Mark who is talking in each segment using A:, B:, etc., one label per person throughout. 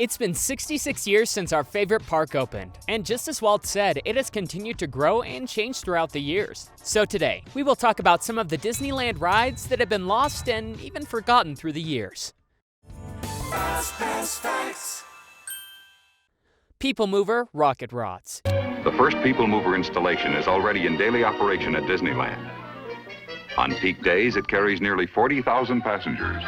A: It's been 66 years since our favorite park opened, and just as Walt said, it has continued to grow and change throughout the years. So today, we will talk about some of the Disneyland rides that have been lost and even forgotten through the years.
B: Fastpass facts.
A: Peoplemover rocket rods.
C: The first Peoplemover installation is already in daily operation at Disneyland. On peak days, it carries nearly 40,000 passengers.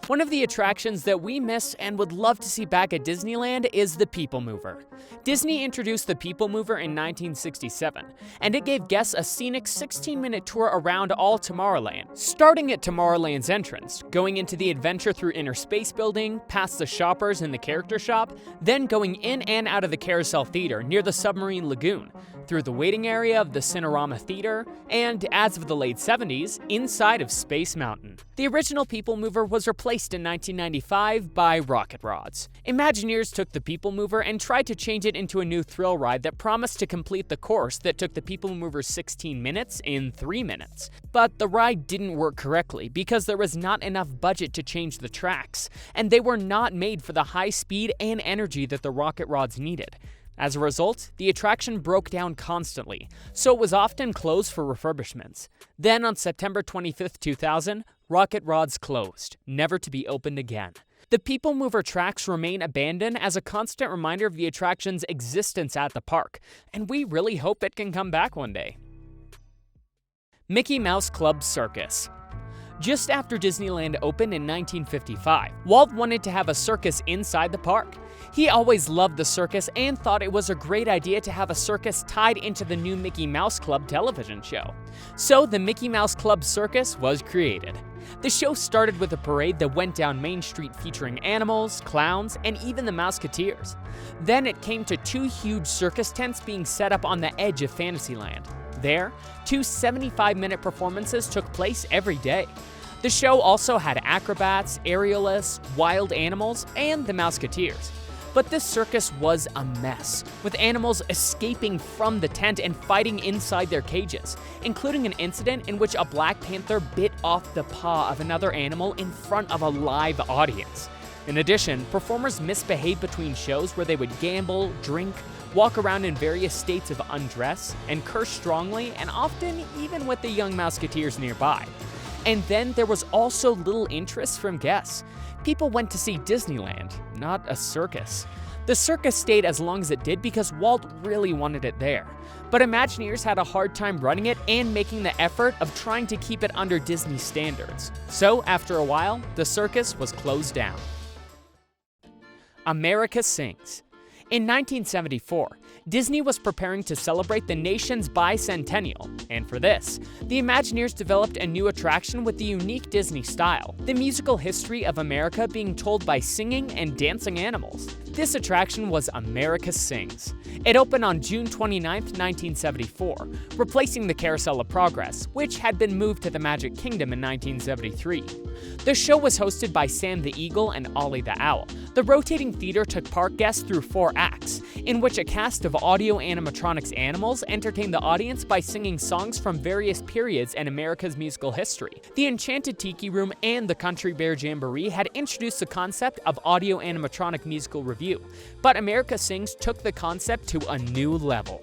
A: One of the attractions that we miss and would love to see back at Disneyland is the Peoplemover. Disney introduced the Peoplemover in 1967, and it gave guests a scenic 16-minute tour around all Tomorrowland, starting at Tomorrowland's entrance, going into the adventure through Inner Space Building, past the shoppers in the character shop, then going in and out of the Carousel Theater near the Submarine Lagoon, through the waiting area of the Cinerama Theater, and, as of the late 70s, inside of Space Mountain. The original Peoplemover was replaced in 1995 by rocket rods. Imagineers took the Peoplemover and tried to change it into a new thrill ride that promised to complete the course that took the Peoplemover 16 minutes in 3 minutes. But the ride didn't work correctly because there was not enough budget to change the tracks, and they were not made for the high speed and energy that the rocket rods needed. As a result, the attraction broke down constantly, so it was often closed for refurbishments. Then on September 25, 2000, rocket rods closed, never to be opened again. The Peoplemover tracks remain abandoned as a constant reminder of the attraction's existence at the park, and we really hope it can come back one day. Mickey Mouse Club Circus. Just after Disneyland opened in 1955, Walt wanted to have a circus inside the park. He always loved the circus and thought it was a great idea to have a circus tied into the new Mickey Mouse Club television show. So the Mickey Mouse Club Circus was created. The show started with a parade that went down Main Street featuring animals, clowns, and even the Mouseketeers. Then it came to 2 huge circus tents being set up on the edge of Fantasyland. There, 2 75-minute performances took place every day. The show also had acrobats, aerialists, wild animals, and the Mouseketeers. But this circus was a mess, with animals escaping from the tent and fighting inside their cages, including an incident in which a Black Panther bit off the paw of another animal in front of a live audience. In addition, performers misbehaved between shows where they would gamble, drink, walk around in various states of undress, and curse strongly, and often even with the young Mouseketeers nearby. And then there was also little interest from guests. People went to see Disneyland, not a circus. The circus stayed as long as it did because Walt really wanted it there. But Imagineers had a hard time running it and making the effort of trying to keep it under Disney standards. So after a while, the circus was closed down. America Sings. In 1974, Disney was preparing to celebrate the nation's bicentennial, and for this, the Imagineers developed a new attraction with the unique Disney style, the musical history of America being told by singing and dancing animals. This attraction was America Sings. It opened on June 29, 1974, replacing the Carousel of Progress, which had been moved to the Magic Kingdom in 1973. The show was hosted by Sam the Eagle and Ollie the Owl. The rotating theater took park guests through 4 acts, in which a cast of audio animatronics animals entertained the audience by singing songs from various periods in America's musical history. The Enchanted Tiki Room and the Country Bear Jamboree had introduced the concept of audio animatronic musical review, but America Sings took the concept to a new level.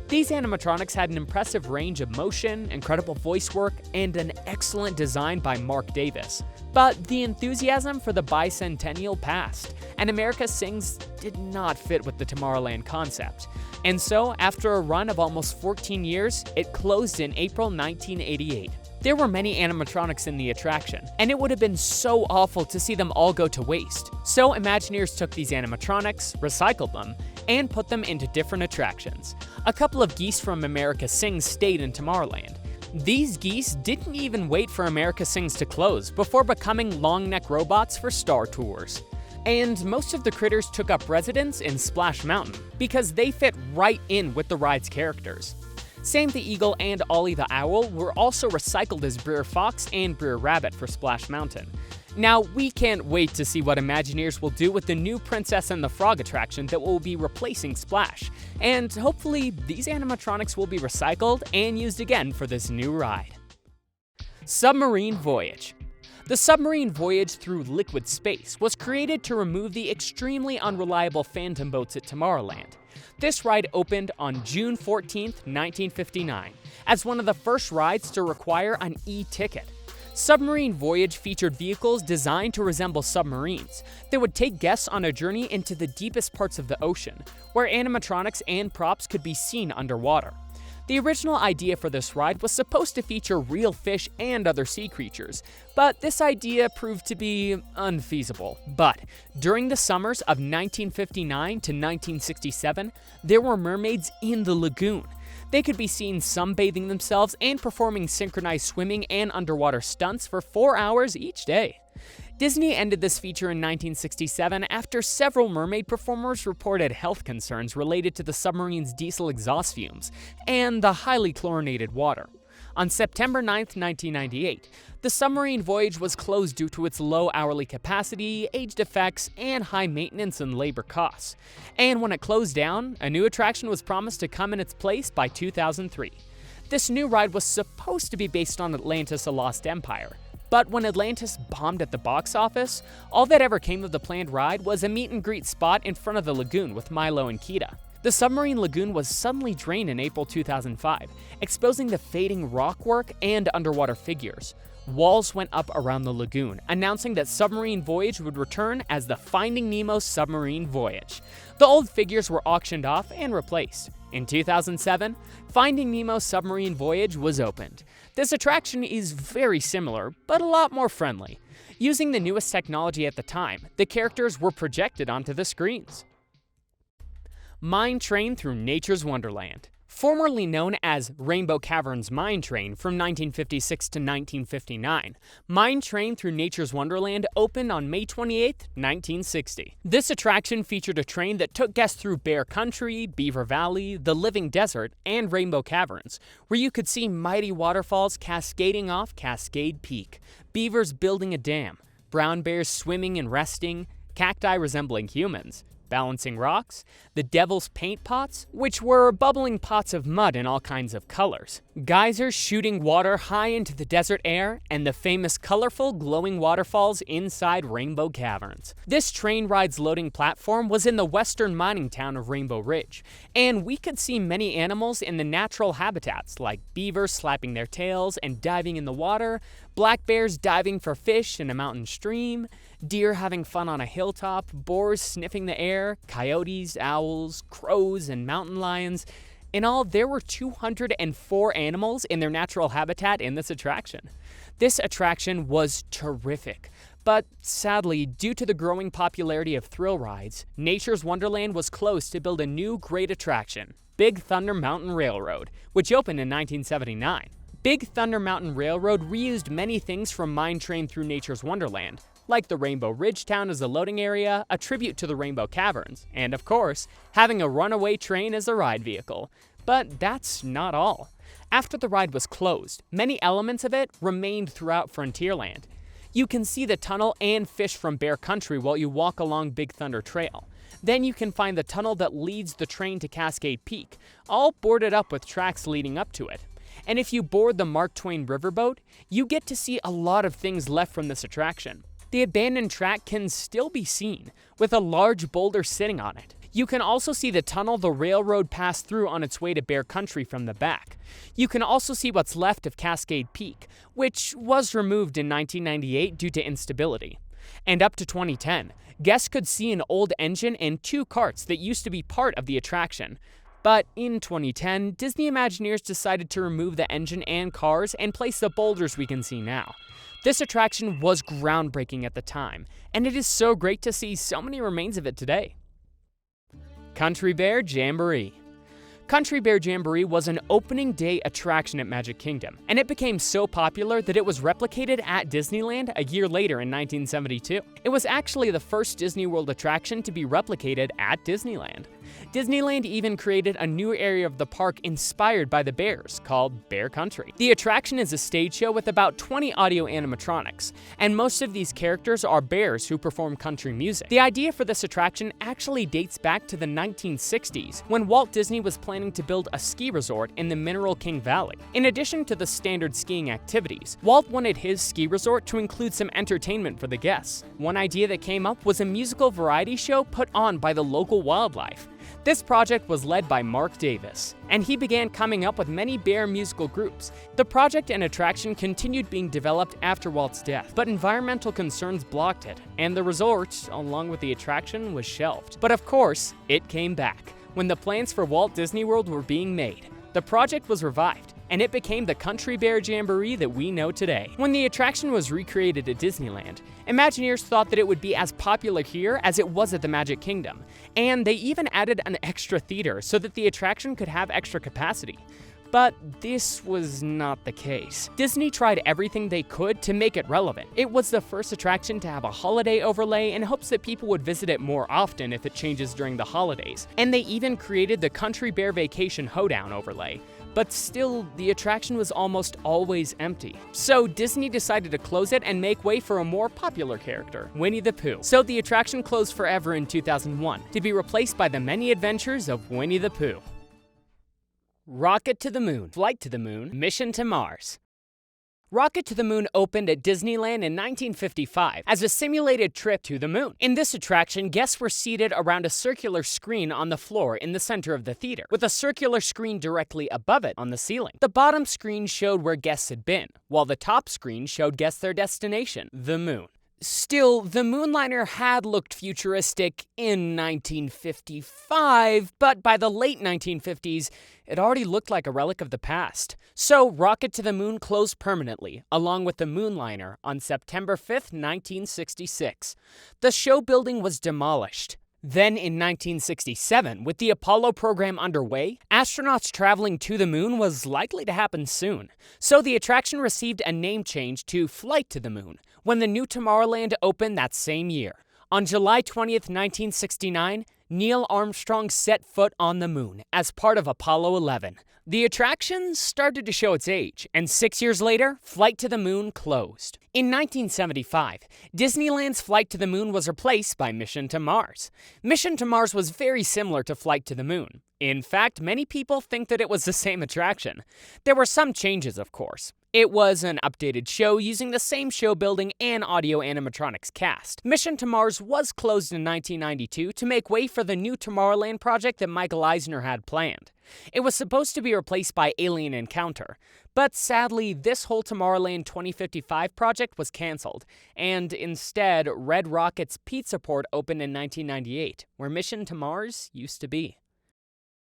A: These animatronics had an impressive range of motion, incredible voice work, and an excellent design by Mark Davis. But the enthusiasm for the bicentennial passed, and America Sings did not fit with the Tomorrowland concept. And so, after a run of almost 14 years, it closed in April 1988. There were many animatronics in the attraction, and it would have been so awful to see them all go to waste. So Imagineers took these animatronics, recycled them, and put them into different attractions. A couple of geese from America Sings stayed in Tomorrowland. These geese didn't even wait for America Sings to close before becoming long-neck robots for Star Tours. And most of the critters took up residence in Splash Mountain because they fit right in with the ride's characters. Sam the Eagle and Ollie the Owl were also recycled as Brer Fox and Brer Rabbit for Splash Mountain. Now, we can't wait to see what Imagineers will do with the new Princess and the Frog attraction that will be replacing Splash, and hopefully these animatronics will be recycled and used again for this new ride. Submarine Voyage. The Submarine Voyage through liquid space was created to remove the extremely unreliable phantom boats at Tomorrowland. This ride opened on June 14, 1959, as one of the first rides to require an e-ticket. Submarine Voyage featured vehicles designed to resemble submarines that would take guests on a journey into the deepest parts of the ocean, where animatronics and props could be seen underwater. The original idea for this ride was supposed to feature real fish and other sea creatures, but this idea proved to be unfeasible. But during the summers of 1959 to 1967, there were mermaids in the lagoon. They could be seen sunbathing themselves and performing synchronized swimming and underwater stunts for 4 hours each day. Disney ended this feature in 1967 after several mermaid performers reported health concerns related to the submarine's diesel exhaust fumes and the highly chlorinated water. On September 9, 1998, the Submarine Voyage was closed due to its low hourly capacity, age defects, and high maintenance and labor costs. And when it closed down, a new attraction was promised to come in its place by 2003. This new ride was supposed to be based on Atlantis: A Lost Empire. But when Atlantis bombed at the box office, all that ever came of the planned ride was a meet and greet spot in front of the lagoon with Milo and Kita. The submarine lagoon was suddenly drained in April 2005, exposing the fading rockwork and underwater figures. Walls went up around the lagoon, announcing that Submarine Voyage would return as the Finding Nemo Submarine Voyage. The old figures were auctioned off and replaced. In 2007, Finding Nemo Submarine Voyage was opened. This attraction is very similar, but a lot more friendly. Using the newest technology at the time, the characters were projected onto the screens. Mine Train through Nature's Wonderland. Formerly known as Rainbow Caverns Mine Train from 1956 to 1959, Mine Train through Nature's Wonderland opened on May 28, 1960. This attraction featured a train that took guests through Bear Country, Beaver Valley, the Living Desert, and Rainbow Caverns, where you could see mighty waterfalls cascading off Cascade Peak, beavers building a dam, brown bears swimming and resting, cacti resembling humans, balancing rocks, the Devil's Paint Pots, which were bubbling pots of mud in all kinds of colors, geysers shooting water high into the desert air, and the famous colorful glowing waterfalls inside Rainbow Caverns. This train ride's loading platform was in the western mining town of Rainbow Ridge, and we could see many animals in the natural habitats like beavers slapping their tails and diving in the water, black bears diving for fish in a mountain stream, deer having fun on a hilltop, boars sniffing the air, coyotes, owls, crows, and mountain lions. In all, there were 204 animals in their natural habitat in this attraction. This attraction was terrific, but sadly, due to the growing popularity of thrill rides, Nature's Wonderland was closed to build a new great attraction, Big Thunder Mountain Railroad, which opened in 1979. Big Thunder Mountain Railroad reused many things from Mine Train through Nature's Wonderland, like the Rainbow Ridge town as a loading area, a tribute to the Rainbow Caverns, and of course, having a runaway train as a ride vehicle. But that's not all. After the ride was closed, many elements of it remained throughout Frontierland. You can see the tunnel and fish from Bear Country while you walk along Big Thunder Trail. Then you can find the tunnel that leads the train to Cascade Peak, all boarded up with tracks leading up to it. And if you board the Mark Twain riverboat, you get to see a lot of things left from this attraction. The abandoned track can still be seen, with a large boulder sitting on it. You can also see the tunnel the railroad passed through on its way to Bear Country from the back. You can also see what's left of Cascade Peak, which was removed in 1998 due to instability. And up to 2010, guests could see an old engine and 2 carts that used to be part of the attraction. But in 2010, Disney Imagineers decided to remove the engine and cars and place the boulders we can see now. This attraction was groundbreaking at the time, and it is so great to see so many remains of it today. Country Bear Jamboree. Country Bear Jamboree was an opening day attraction at Magic Kingdom, and it became so popular that it was replicated at Disneyland a year later in 1972. It was actually the first Disney World attraction to be replicated at Disneyland. Disneyland even created a new area of the park inspired by the bears, called Bear Country. The attraction is a stage show with about 20 audio animatronics, and most of these characters are bears who perform country music. The idea for this attraction actually dates back to the 1960s, when Walt Disney was planning planning to build a ski resort in the Mineral King Valley. In addition to the standard skiing activities, Walt wanted his ski resort to include some entertainment for the guests. One idea that came up was a musical variety show put on by the local wildlife. This project was led by Mark Davis, and he began coming up with many bear musical groups. The project and attraction continued being developed after Walt's death, but environmental concerns blocked it, and the resort, along with the attraction, was shelved. But of course, it came back. When the plans for Walt Disney World were being made, the project was revived, and it became the Country Bear Jamboree that we know today. When the attraction was recreated at Disneyland, Imagineers thought that it would be as popular here as it was at the Magic Kingdom, and they even added an extra theater so that the attraction could have extra capacity. But this was not the case. Disney tried everything they could to make it relevant. It was the first attraction to have a holiday overlay in hopes that people would visit it more often if it changes during the holidays, and they even created the Country Bear Vacation Hoedown overlay. But still, the attraction was almost always empty. So Disney decided to close it and make way for a more popular character, Winnie the Pooh. So the attraction closed forever in 2001, to be replaced by the many adventures of Winnie the Pooh. Rocket to the Moon, Flight to the Moon, Mission to Mars. Rocket to the Moon opened at Disneyland in 1955 as a simulated trip to the moon. In this attraction, guests were seated around a circular screen on the floor in the center of the theater, with a circular screen directly above it on the ceiling. The bottom screen showed where guests had been, while the top screen showed guests their destination, the moon. Still, the Moonliner had looked futuristic in 1955, but by the late 1950s, it already looked like a relic of the past. So, Rocket to the Moon closed permanently, along with the Moonliner, on September 5th, 1966. The show building was demolished. Then in 1967, with the Apollo program underway, astronauts traveling to the moon was likely to happen soon. So the attraction received a name change to Flight to the Moon when the new Tomorrowland opened that same year. On July 20th, 1969, Neil Armstrong set foot on the moon as part of Apollo 11. The attraction started to show its age, and 6 years later, Flight to the Moon closed. In 1975, Disneyland's Flight to the Moon was replaced by Mission to Mars. Mission to Mars was very similar to Flight to the Moon. In fact, many people think that it was the same attraction. There were some changes, of course. It was an updated show using the same show building and audio animatronics cast. Mission to Mars was closed in 1992 to make way for the new Tomorrowland project that Michael Eisner had planned. It was supposed to be replaced by Alien Encounter, but sadly, this whole Tomorrowland 2055 project was canceled, and instead, Red Rocket's Pizza Port opened in 1998, where Mission to Mars used to be.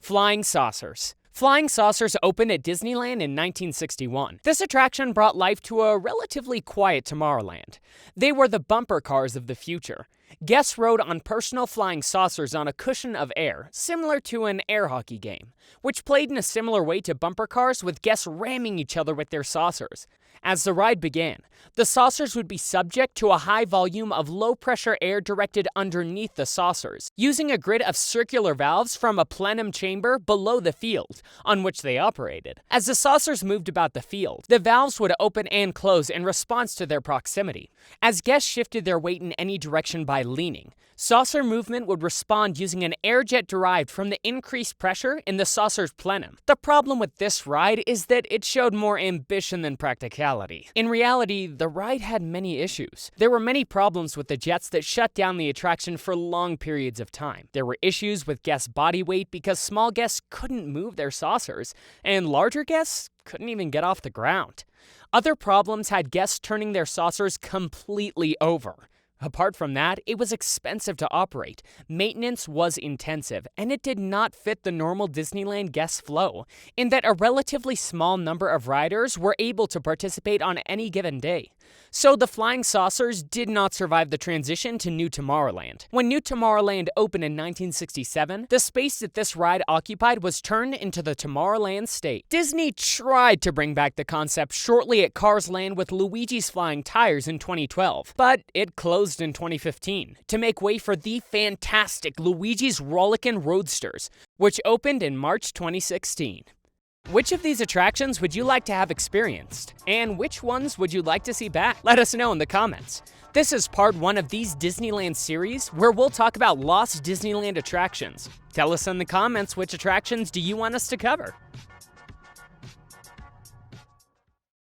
A: Flying Saucers. Flying Saucers opened at Disneyland in 1961. This attraction brought life to a relatively quiet Tomorrowland. They were the bumper cars of the future. Guests rode on personal flying saucers on a cushion of air, similar to an air hockey game, which played in a similar way to bumper cars with guests ramming each other with their saucers. As the ride began, the saucers would be subject to a high volume of low-pressure air directed underneath the saucers, using a grid of circular valves from a plenum chamber below the field on which they operated. As the saucers moved about the field, the valves would open and close in response to their proximity. As guests shifted their weight in any direction by leaning, saucer movement would respond using an air jet derived from the increased pressure in the saucer's plenum. The problem with this ride is that it showed more ambition than practicality. In reality, the ride had many issues. There were many problems with the jets that shut down the attraction for long periods of time. There were issues with guests' body weight because small guests couldn't move their saucers, and larger guests couldn't even get off the ground. Other problems had guests turning their saucers completely over. Apart from that, it was expensive to operate, maintenance was intensive, and it did not fit the normal Disneyland guest flow, in that a relatively small number of riders were able to participate on any given day. So the Flying Saucers did not survive the transition to New Tomorrowland. When New Tomorrowland opened in 1967, the space that this ride occupied was turned into the Tomorrowland State. Disney tried to bring back the concept shortly at Cars Land with Luigi's Flying Tires in 2012, but it closed in 2015 to make way for the fantastic Luigi's Rollickin' Roadsters, which opened in March 2016. Which of these attractions would you like to have experienced? And which ones would you like to see back? Let us know in the comments. This is part 1 of these Disneyland series, where we'll talk about lost Disneyland attractions. Tell us in the comments which attractions do you want us to cover.